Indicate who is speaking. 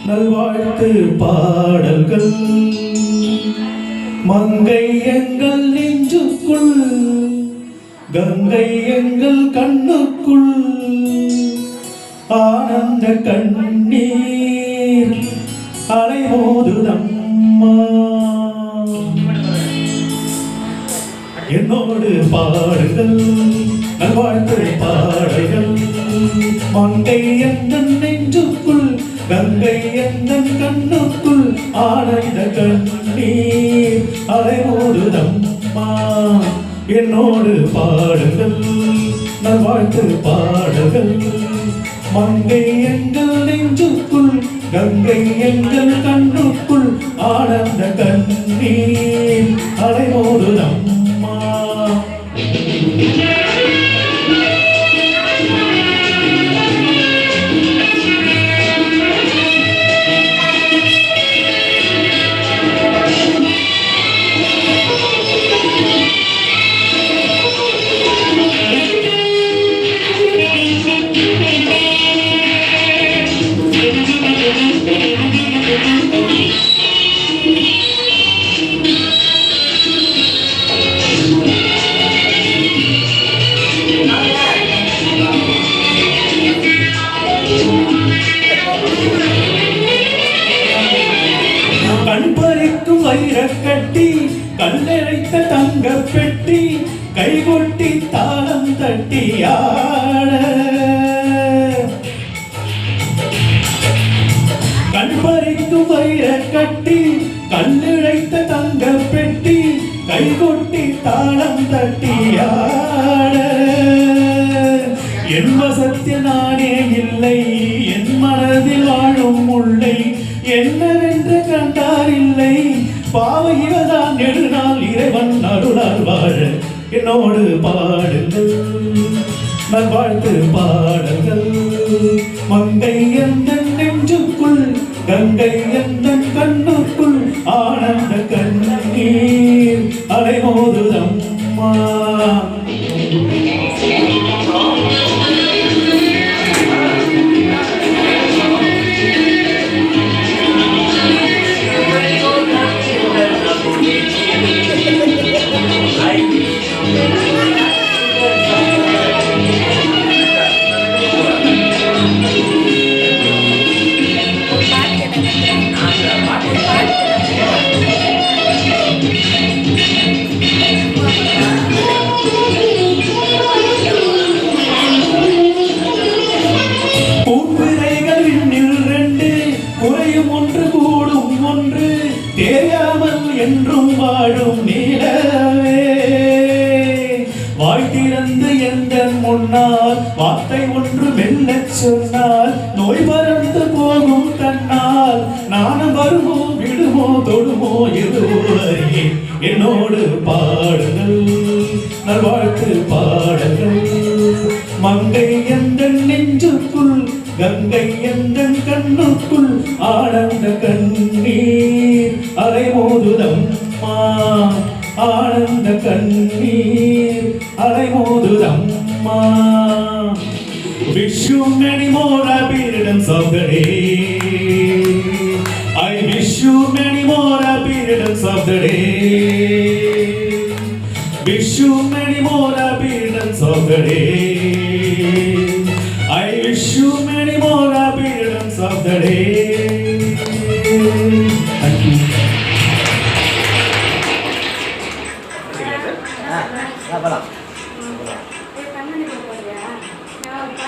Speaker 1: நல்வாழ்த்து பாடல்கள் மங்கை எங்கள் நெஞ்சுக்குள், கங்கை எங்கள் கண்ணுக்குள், ஆனந்த கண்ணீர் அலைமோதுதம்மா. என்னோடு பாடுங்கள் நல்வாழ்த்து பாடல்கள் மங்கை எங்கள் நெஞ்சுக்குள், கங்கை எந்தன் கண்ணுக்குள், ஆனந்த கண்ணீர் அலைமோதுதம்மா. என்னோடு பாடுங்கள் நல்வாழ்த்து பாடல்கள் மங்கை எங்கள் நெஞ்சுக்குள், கங்கை எங்கள் கண்ணுக்குள், ஆனந்த கண்ணீர் அலைமோதுதம்மா. கண்பறிக்கும் வைரக்கட்டி, கல்லறைத்த தங்க பெட்டி, கைகொட்டி தாளம் தட்டி ஆட. கண்பறிக்கும் வைரக்கட்டி, கல்லிழைத்த தங்க பெட்டி, கைகொட்டி தாளம் தட்டி ஆட. என் வசத்தில் நானே இல்லை, என் மனதில் வாழும் முல்லை, என்னவென்று கண்டார் இல்லை, பாவையில்தான் நெடுநாள் இறைவன் அருளால் வாழ. என்னோடு பாடுங்கள் நல்வாழ்த்து பாடல்கள் மங்கை எந்தன் நெஞ்சுக்குள், கங்கை எந்தன் கண்ணுக்குள், ஆனந்த கண்ணீர் அலைமோதுதம்மா. தேயாமல் என்றும் வாழும் நீலவே, வாழ்த்திறந்து எந்த முன்னால் வார்த்தை ஒன்று மெல்ல சொன்னால், நோய் பறந்து போகும் தன்னால், நானும் வருமோ விடுமோ தொடுமோ எதுவரையே. என்னோடு பாடுங்கள் நல்வாழ்த்து பாடல்கள் மங்கை எந்தன் நெஞ்சுக்குள், கங்கை எந்தன் கண்ணுக்குள், ஆனந்த கண்ணீர் அலைமோதுதம்மா. ஆனந்த கண்ணீர் அலைமோதுதம்மா. Wish you many more happy returns of the day. I wish you many more happy returns of the day. Wish you many more happy returns of the day. I wish you many more happy returns of the day. Thank you.
Speaker 2: Ah,